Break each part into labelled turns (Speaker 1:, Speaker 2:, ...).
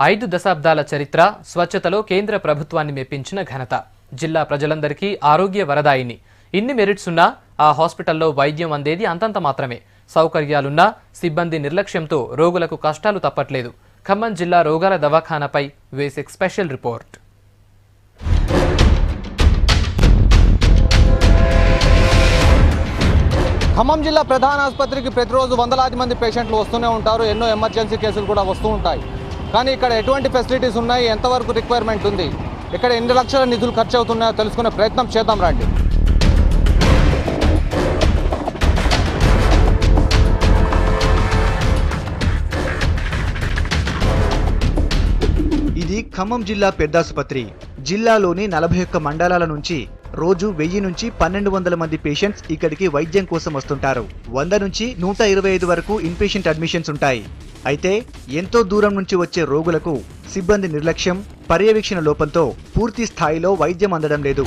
Speaker 1: 5 దశాబ్దాల చరిత్ర, స్వచ్ఛతలో కేంద్ర ప్రభుత్వాన్ని మెప్పించిన ఘనత. జిల్లా ప్రజలందరికీ ఆరోగ్య వరదాయిని. ఇన్ని మెరిట్స్ ఉన్నా ఆ హాస్పిటల్లో వైద్యం అందేది అంతంత మాత్రమే. సౌకర్యాలున్నా సిబ్బంది నిర్లక్ష్యంతో రోగులకు కష్టాలు తప్పట్లేదు. ఖమ్మం జిల్లా రోగాల దవాఖానాపై వేసిక్ స్పెషల్ రిపోర్ట్.
Speaker 2: ఖమ్మం జిల్లా ప్రధాన ఆసుపత్రికి ప్రతిరోజు వందలాది మంది పేషెంట్లు వస్తూనే ఉంటారు. ఎన్నో ఎమర్జెన్సీ కేసులు కూడా వస్తూ ఉంటాయి. కానీ ఇక్కడ ఎటువంటి ఫెసిలిటీస్ ఉన్నాయి, ఎంతవరకు రిక్వైర్మెంట్ ఉంది, ఇక్కడ ఎన్ని లక్షల నిధులు ఖర్చు అవుతున్నాయో తెలుసుకునే ప్రయత్నం చేద్దాం రండి.
Speaker 3: ఇది ఖమ్మం జిల్లా పెద్దాసుపత్రి. జిల్లాలోని 41 మండలాల నుంచి రోజు 1000 నుంచి 1200 మంది పేషెంట్స్ ఇక్కడికి వైద్యం కోసం వస్తుంటారు. 100 నుంచి 125 వరకు ఇన్పేషెంట్ అడ్మిషన్స్ ఉంటాయి. అయితే ఎంతో దూరం నుంచి వచ్చే రోగులకు సిబ్బంది నిర్లక్ష్యం, పర్యవేక్షణ లోపంతో పూర్తి స్థాయిలో వైద్యం అందడం లేదు.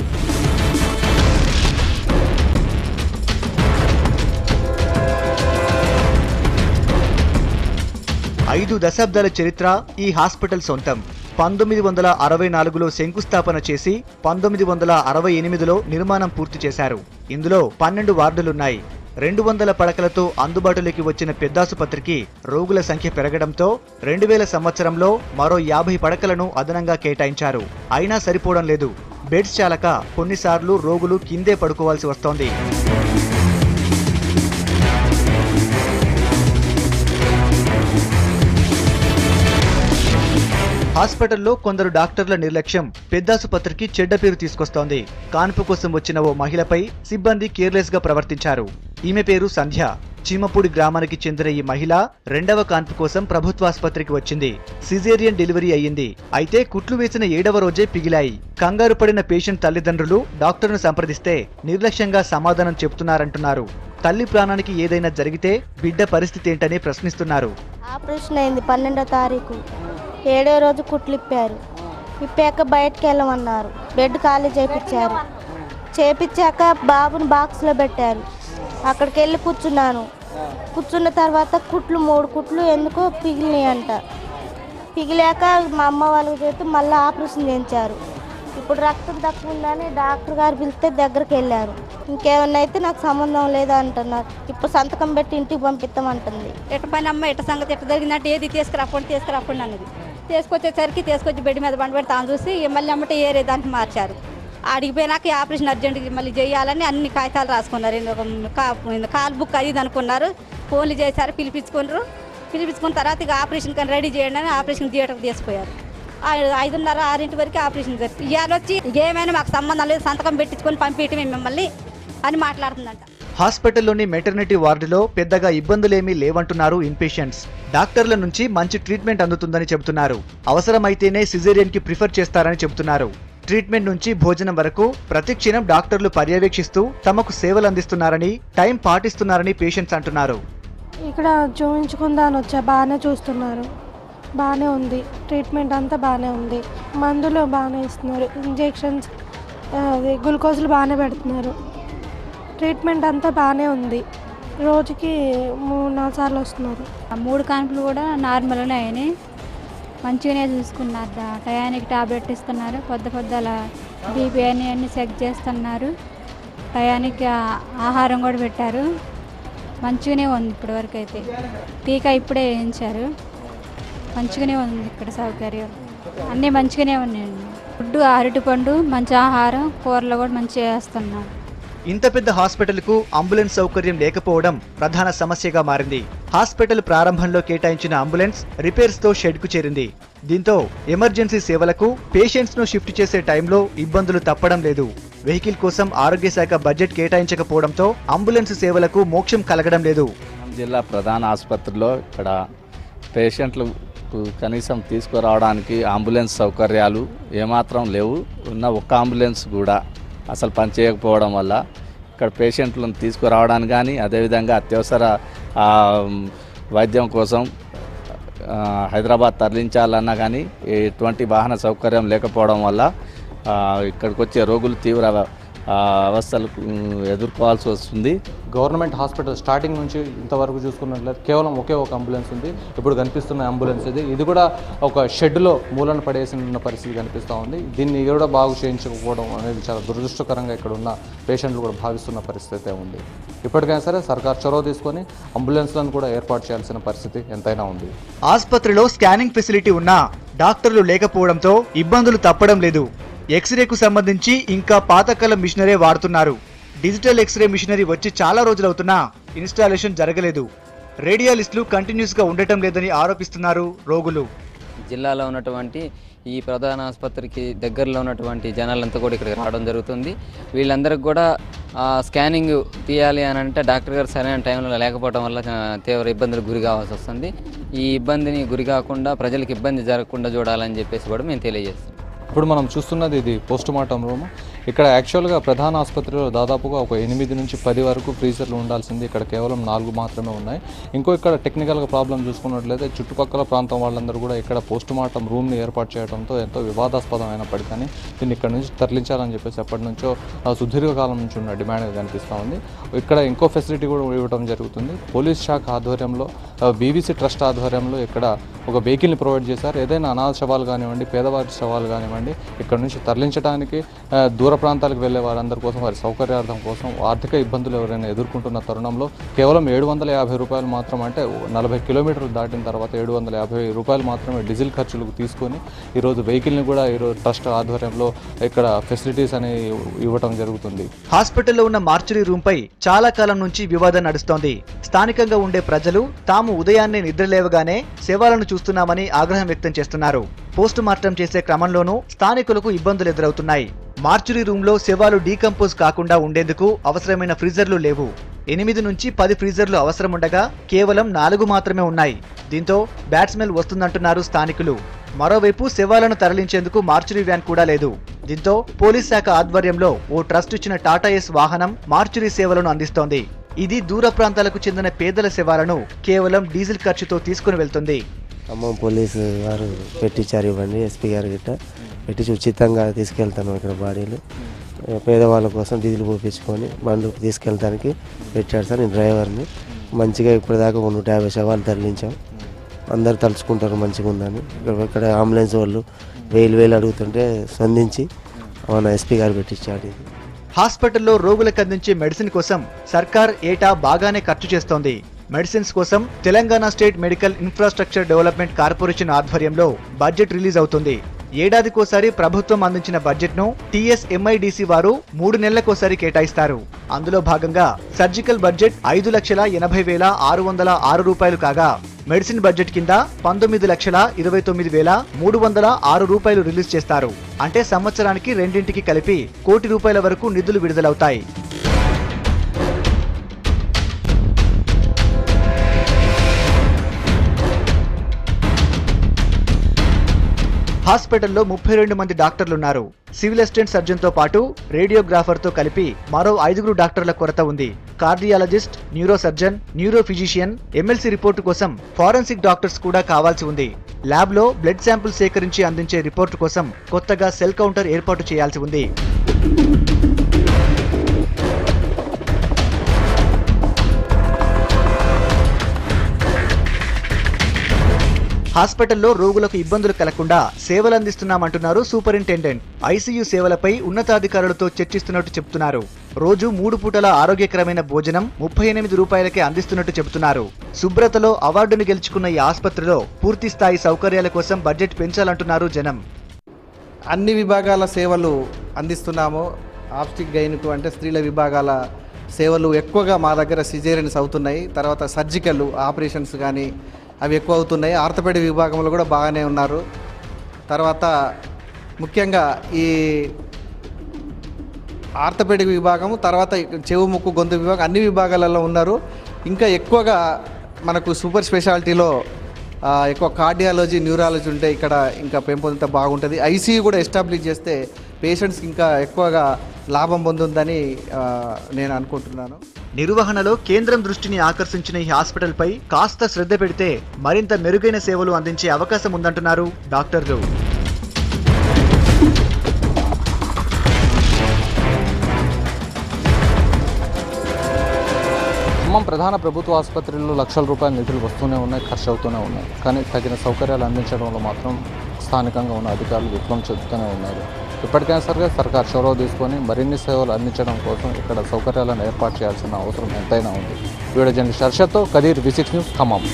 Speaker 3: ఐదు దశాబ్దాల చరిత్ర ఈ హాస్పిటల్ సొంతం. 1964లో శంకుస్థాపన చేసి 1968లో నిర్మాణం పూర్తి చేశారు. ఇందులో 12 వార్డులున్నాయి. 200 పడకలతో అందుబాటులోకి వచ్చిన పెద్దాసుపత్రికి రోగుల సంఖ్య పెరగడంతో 2000 సంవత్సరంలో మరో 50 పడకలను అదనంగా కేటాయించారు. అయినా సరిపోవడం లేదు. బెడ్స్ చాలక కొన్నిసార్లు రోగులు కిందే పడుకోవాల్సి వస్తోంది. హాస్పిటల్లో కొందరు డాక్టర్ల నిర్లక్ష్యం పెద్దాసుపత్రికి చెడ్డ పేరు తీసుకొస్తోంది. కాన్పు కోసం వచ్చిన ఓ మహిళపై సిబ్బంది కేర్లెస్ గా ప్రవర్తించారు. ఈమె పేరు సంధ్య. చీమపూడి గ్రామానికి చెందిన ఈ మహిళ 2వ కాన్పు కోసం ప్రభుత్వాసుపత్రికి వచ్చింది. సిజేరియన్ డెలివరీ అయ్యింది. అయితే కుట్లు వేసిన 7వ రోజే పిగిలాయి. కంగారు పడిన పేషెంట్ తల్లిదండ్రులు డాక్టర్ను సంప్రదిస్తే నిర్లక్ష్యంగా సమాధానం చెబుతున్నారంటున్నారు. తల్లి ప్రాణానికి ఏదైనా జరిగితే బిడ్డ పరిస్థితి ఏంటని ప్రశ్నిస్తున్నారు.
Speaker 4: ఆపరేషన్ అయింది 12వ తారీఖు. 7వ రోజు కుట్లు ఇప్పాక బయటకు వెళ్ళమన్నారు. బెడ్ ఖాళీ చేపించాక బాబుని బాక్స్లో పెట్టారు. అక్కడికి వెళ్ళి కూర్చున్న తర్వాత కుట్లు 3 కుట్లు ఎందుకో పిగిలినాయి అంట. పిగిలాక మా అమ్మ వాళ్ళకి చేస్తే మళ్ళీ ఆపరేషన్ చేయించారు. ఇప్పుడు రక్తం తక్కువ ఉందని డాక్టర్ గారు పిలిస్తే దగ్గరికి వెళ్ళారు. ఇంకేమన్నా అయితే నాకు సంబంధం లేదా అంటున్నారు. ఇప్పుడు సంతకం పెట్టి ఇంటికి పంపిస్తామంటుంది.
Speaker 5: ఎట్ట పని అమ్మ, ఎట్ట సంగతి ఎట్ట జరిగిందంటే ఏది తీసుకురాకుండా అన్నది. తీసుకొచ్చేసరికి బెడ్ మీద బండి పెట్టి తాను చూసి మళ్ళీ అమ్మటే ఏరే దానికి మార్చారు. అడిగిపోయినాక ఆపరేషన్ అర్జెంట్గా మళ్ళీ చేయాలని అన్ని కాగితాలు రాసుకున్నారు. కాల్ బుక్ అది అనుకున్నారు. ఫోన్లు చేశారు, పిలిపించుకున్న తర్వాత ఇక ఆపరేషన్ కానీ రెడీ చేయండి అని ఆపరేషన్ థియేటర్కి తీసుకుపోయారు. 5:30, 6 వరకు ఆపరేషన్ జరిగింది. ఇవాళ వచ్చి ఏమైనా మాకు సంబంధం లేదు, సంతకం పెట్టించుకొని పంపించమే మిమ్మల్ని అని మాట్లాడుతుందంట.
Speaker 3: హాస్పిటల్లోని మెటర్నిటీ వార్డులో పెద్దగా ఇబ్బందులేమీ లేవంటున్నారు ఇన్పేషెంట్స్. డాక్టర్ల నుంచి మంచి ట్రీట్మెంట్ అందుతుందని చెబుతున్నారు. అవసరమైతేనే సిజేరియన్ కి ప్రిఫర్ చేస్తారని చెబుతున్నారు. ట్రీట్మెంట్ నుంచి భోజనం వరకు ప్రతి క్షణం డాక్టర్లు పర్యవేక్షిస్తూ తమకు సేవలు అందిస్తున్నారని, టైం పాటిస్తున్నారని పేషెంట్స్ అంటున్నారు.
Speaker 6: ఇక్కడ చూపించుకుందాని వచ్చా బాగానే చూస్తున్నారు. బాగానే ఉంది. ట్రీట్మెంట్ అంతా బాగానే ఉంది. మందులు బాగానే ఇస్తున్నారు. ఇంజెక్షన్స్, గ్లూకోజ్లు బాగానే పెడుతున్నారు. ట్రీట్మెంట్ అంతా బాగానే ఉంది. రోజుకి 3-4 సార్లు వస్తున్నారు.
Speaker 5: 3 కాన్పులు కూడా నార్మల్గానే అయినాయి. మంచిగానే చూసుకున్నారు. టయానికి టాబ్లెట్ ఇస్తున్నారు. పొద్దుల బీపీ అన్నీ చెక్ చేస్తున్నారు. టయానికి ఆహారం కూడా పెట్టారు. మంచిగానే ఉంది ఇప్పటివరకు అయితే. టీకా ఇప్పుడే వేయించారు. మంచిగానే ఉంది ఇక్కడ సౌకర్యం. అన్నీ మంచిగానే ఉన్నాయండి. ఫుడ్, అరటిపండు, మంచి ఆహారం, కూరలు కూడా మంచిగా వేస్తున్నారు.
Speaker 3: ఇంత పెద్ద హాస్పిటల్కు అంబులెన్స్ సౌకర్యం లేకపోవడం ప్రధాన సమస్యగా మారింది. హాస్పిటల్ ప్రారంభంలో కేటాయించిన అంబులెన్స్ రిపేర్స్ తో షెడ్ కు చేరింది. దీంతో ఎమర్జెన్సీ సేవలకు పేషెంట్స్ ను షిఫ్ట్ చేసే టైంలో ఇబ్బందులు తప్పడం లేదు. వెహికల్ కోసం ఆరోగ్య శాఖ బడ్జెట్ కేటాయించకపోవడంతో అంబులెన్స్ సేవలకు మోక్షం కలగడం లేదు.
Speaker 7: జిల్లా ప్రధాన ఆసుపత్రిలో ఇక్కడ పేషెంట్లు కనీసం తీసుకురావడానికి అంబులెన్స్ సౌకర్యాలు ఏమాత్రం లేవు. ఉన్న ఒక్క అంబులెన్స్ కూడా అసలు పనిచేయకపోవడం వల్ల ఇక్కడ పేషెంట్లను తీసుకురావడానికి కానీ, అదేవిధంగా అత్యవసర వైద్యం కోసం హైదరాబాద్ తరలించాలన్నా కానీ ఎటువంటి వాహన సౌకర్యం లేకపోవడం వల్ల ఇక్కడికి వచ్చే రోగులు తీవ్ర అవస్థలకు ఎదుర్కోవాల్సి వస్తుంది.
Speaker 2: గవర్నమెంట్ హాస్పిటల్ స్టార్టింగ్ నుంచి ఇంతవరకు చూసుకున్నట్లయితే కేవలం ఒకే ఒక అంబులెన్స్ ఉంది. ఇప్పుడు కనిపిస్తున్న అంబులెన్స్ ఇది కూడా ఒక షెడ్లో మూలన పడేసి ఉన్న పరిస్థితి కనిపిస్తూ ఉంది. దీన్ని కూడా బాగు చేయించకపోవడం అనేది చాలా దురదృష్టకరంగా ఇక్కడ ఉన్న పేషెంట్లు కూడా భావిస్తున్న పరిస్థితి ఉంది. ఇప్పటికైనా సరే సర్కార్ చొరవ తీసుకొని అంబులెన్స్లను కూడా ఏర్పాటు చేయాల్సిన పరిస్థితి ఎంతైనా ఉంది.
Speaker 3: ఆసుపత్రిలో స్కానింగ్ ఫెసిలిటీ ఉన్నా డాక్టర్లు లేకపోవడంతో ఇబ్బందులు తప్పడం లేదు. ఎక్స్రేకు సంబంధించి ఇంకా పాతకాలం మిషనరీ వాడుతున్నారు. డిజిటల్ ఎక్స్రే మిషనరీ వచ్చి చాలా రోజులవుతున్నా ఇన్స్టాలేషన్ జరగలేదు. రేడియాలిస్టులు కంటిన్యూస్గా ఉండటం లేదని ఆరోపిస్తున్నారు రోగులు.
Speaker 8: జిల్లాలో ఉన్నటువంటి ఈ ప్రధాన ఆసుపత్రికి దగ్గరలో ఉన్నటువంటి జనాలంతా కూడా ఇక్కడికి రావడం జరుగుతుంది. వీళ్ళందరికీ కూడా స్కానింగ్ తీయాలి అని అంటే డాక్టర్ గారు సరైన టైంలో లేకపోవడం వల్ల తీవ్ర ఇబ్బందులకు గురి కావాల్సి వస్తుంది. ఈ ఇబ్బందిని గురి కాకుండా ప్రజలకు ఇబ్బంది జరగకుండా చూడాలని చెప్పేసి కూడా మేము తెలియజేస్తాం.
Speaker 2: ఇప్పుడు మనం చూస్తున్నది ఇది పోస్ట్ మార్టం రూమ్. ఇక్కడ యాక్చువల్గా ప్రధాన ఆసుపత్రిలో దాదాపుగా ఒక 8 నుంచి 10 వరకు ఫ్రీజర్లు ఉండాల్సింది. ఇక్కడ కేవలం 4 మాత్రమే ఉన్నాయి. ఇక్కడ టెక్నికల్గా ప్రాబ్లం చూసుకున్నట్లయితే చుట్టుపక్కల ప్రాంతం వాళ్ళందరూ కూడా ఇక్కడ పోస్ట్ మార్టం రూమ్ని ఏర్పాటు చేయడంతో ఎంతో వివాదాస్పదమైనప్పటికీ కానీ దీన్ని ఇక్కడ నుంచి తరలించాలని చెప్పేసి ఎప్పటి నుంచో సుదీర్ఘకాలం నుంచి ఉన్న డిమాండ్ కనిపిస్తూ ఉంది. ఇక్కడ ఇంకో ఫెసిలిటీ కూడా ఇవ్వడం జరుగుతుంది. పోలీస్ శాఖ ఆధ్వర్యంలో బీబీసీ ట్రస్ట్ ఆధ్వర్యంలో ఇక్కడ ఒక వెహికల్ని ప్రొవైడ్ చేశారు. ఏదైనా అనాథ శవాలు కానివ్వండి, పేదవారి శవాలు కానివ్వండి ఇక్కడ నుంచి తరలించడానికి దూర ప్రాంతాలకు వెళ్ళే వారందరి కోసం వారి సౌకర్యార్థం కోసం ఆర్థిక ఇబ్బందులు ఎవరైనా ఎదుర్కొంటున్న తరుణంలో కేవలం 750 రూపాయలు మాత్రం, అంటే 40 కిలోమీటర్లు దాటిన తర్వాత 750 రూపాయలు మాత్రమే డీజిల్ ఖర్చులకు తీసుకొని ఈరోజు వెహికల్ని కూడా ఈరోజు ట్రస్ట్ ఆధ్వర్యంలో ఇక్కడ ఫెసిలిటీస్ అనేవి ఇవ్వడం జరుగుతుంది.
Speaker 3: హాస్పిటల్లో ఉన్న మార్చురీ రూమ్పై చాలా కాలం నుంచి వివాదం నడుస్తోంది. స్థానికంగా ఉండే ప్రజలు తాము ఉదయాన్నే నిద్రలేవగానే శవాలను చూస్తున్నామని ఆగ్రహం వ్యక్తం చేస్తున్నారు. పోస్ట్ మార్టం చేసే క్రమంలోనూ స్థానికులకు ఇబ్బందులు ఎదురవుతున్నాయి. మార్చురీ రూమ్లో శవాలు డీకంపోజ్ కాకుండా ఉండేందుకు అవసరమైన ఫ్రీజర్లు లేవు. 8 నుంచి 10 ఫ్రీజర్లు అవసరముండగా కేవలం 4 మాత్రమే ఉన్నాయి. దీంతో బ్యాడ్ స్మెల్ వస్తుందంటున్నారు స్థానికులు. మరోవైపు శవాలను తరలించేందుకు మార్చురీ వ్యాన్ కూడా లేదు. దీంతో పోలీస్ శాఖ ఆధ్వర్యంలో ఓ ట్రస్ట్ ఇచ్చిన టాటా ఎస్ వాహనం మార్చురీ సేవలను అందిస్తోంది. ఇది దూర ప్రాంతాలకు చెందిన పేదల శవాలను కేవలం డీజిల్ ఖర్చుతో తీసుకుని వెళ్తుంది.
Speaker 9: ఖమ్మం పోలీసు వారు పెట్టించారు ఇవ్వండి, ఎస్పీ గారు గిట్ట పెట్టించి ఉచితంగా తీసుకెళ్తాను ఇక్కడ బాడీలు. పేదవాళ్ళ కోసం డీజిల్ పోపించుకొని బండ్లు తీసుకెళ్తానికి పెట్టాడు సార్. నేను డ్రైవర్ని. మంచిగా ఇప్పటిదాకా 150 శవాలు తరలించాం. అందరు తలుచుకుంటారు మంచిగా ఉందని. ఇక్కడ అంబులెన్స్ వాళ్ళు 1000 అడుగుతుంటే స్పందించి మన ఎస్పీ గారు పెట్టించాడు. ఇది
Speaker 3: హాస్పిటల్లో రోగులకు అందించే మెడిసిన్ కోసం సర్కార్ ఏటా బాగానే ఖర్చు చేస్తోంది. మెడిసిన్స్ కోసం Telangana state medical infrastructure development corporation ఆధ్వర్యంలో బడ్జెట్ రిలీజ్ అవుతుంది. ఏడాదికోసారి ప్రభుత్వం అందించిన బడ్జెట్ను TSMIDC వారు 3 నెలలకోసారి కేటాయిస్తారు. అందులో భాగంగా సర్జికల్ బడ్జెట్ 5,80,606 రూపాయలు కాగా మెడిసిన్ బడ్జెట్ కింద 19,29,306 రూపాయలు రిలీజ్ చేస్తారు. అంటే సంవత్సరానికి రెండింటికి కలిపి ₹1 కోటి వరకు నిధులు విడుదలవుతాయి. హాస్పిటల్లో 32 మంది డాక్టర్లున్నారు. సివిల్ అసిస్టెంట్ సర్జన్తో పాటు రేడియోగ్రాఫర్తో కలిపి మరో 5 డాక్టర్ల కొరత ఉంది. Cardiologist, neuro surgeon, neuro physician, MLC report కోసం ఫారెన్సిక్ డాక్టర్స్ కూడా కావాల్సి ఉంది. ల్యాబ్లో బ్లడ్ శాంపుల్ సేకరించి అందించే రిపోర్టు కోసం కొత్తగా సెల్ కౌంటర్ ఏర్పాటు చేయాల్సి ఉంది. హాస్పిటల్లో రోగులకు ఇబ్బందులు కలగకుండా సేవలు అందిస్తున్నామంటున్నారు సూపరింటెండెంట్. ICU సేవలపై ఉన్నతాధికారులతో చర్చిస్తున్నట్టు చెబుతున్నారు. రోజు 3 పూటల ఆరోగ్యకరమైన భోజనం 38 రూపాయలకే అందిస్తున్నట్టు చెబుతున్నారు. శుభ్రతలో అవార్డును గెలుచుకున్న ఈ ఆసుపత్రిలో పూర్తి స్థాయి సౌకర్యాల కోసం బడ్జెట్ పెంచాలంటున్నారు జనం.
Speaker 10: అన్ని విభాగాల సేవలు అందిస్తున్నాము. ఆబ్స్టిక్ గైనకు అంటే స్త్రీల విభాగాల సేవలు ఎక్కువగా మా దగ్గర సిజేరియన్స్ అవుతున్నాయి. తర్వాత సర్జికల్ ఆపరేషన్స్ కానీ అవి ఎక్కువ అవుతున్నాయి. ఆర్థోపెడిక్ విభాగంలో కూడా బాగానే ఉన్నారు. తర్వాత ముఖ్యంగా ఈ ఆర్థోపెడిక్ విభాగము, తర్వాత చెవు ముక్కు గొంతు విభాగం, అన్ని విభాగాలలో ఉన్నారు. ఇంకా ఎక్కువగా మనకు సూపర్ స్పెషాలిటీలో ఎక్కువ కార్డియాలజీ, న్యూరాలజీ ఉంటే ఇక్కడ ఇంకా పెంపొందితే బాగుంటుంది. ICU కూడా ఎస్టాబ్లిష్ చేస్తే పేషెంట్స్కి ఇంకా ఎక్కువగా లాభం పొందుందని నేను అనుకుంటున్నాను.
Speaker 3: నిర్వహణలో కేంద్రం దృష్టిని ఆకర్షించిన ఈ హాస్పిటల్పై కాస్త శ్రద్ధ పెడితే మరింత మెరుగైన సేవలు అందించే అవకాశం ఉందంటున్నారు డాక్టర్లు.
Speaker 2: ఖమ్మం ప్రధాన ప్రభుత్వ ఆసుపత్రిలో లక్షల రూపాయల నిధులు వస్తూనే ఉన్నాయి, ఖర్చు అవుతూనే ఉన్నాయి. కానీ తగిన సౌకర్యాలు అందించడంలో మాత్రం స్థానికంగా ఉన్న అధికారులు విఫలం చెందుతూనే ఉన్నారు. ఇప్పటికైనా సరే సర్కార్ చొరవ తీసుకొని మరిన్ని సేవలు అందించడం కోసం ఇక్కడ సౌకర్యాలను ఏర్పాటు చేయాల్సిన అవసరం ఎంతైనా ఉంది. వీడియో జర్నలిస్ట్ హర్షత్తో కదీర్, V6 న్యూస్, ఖమ్మం.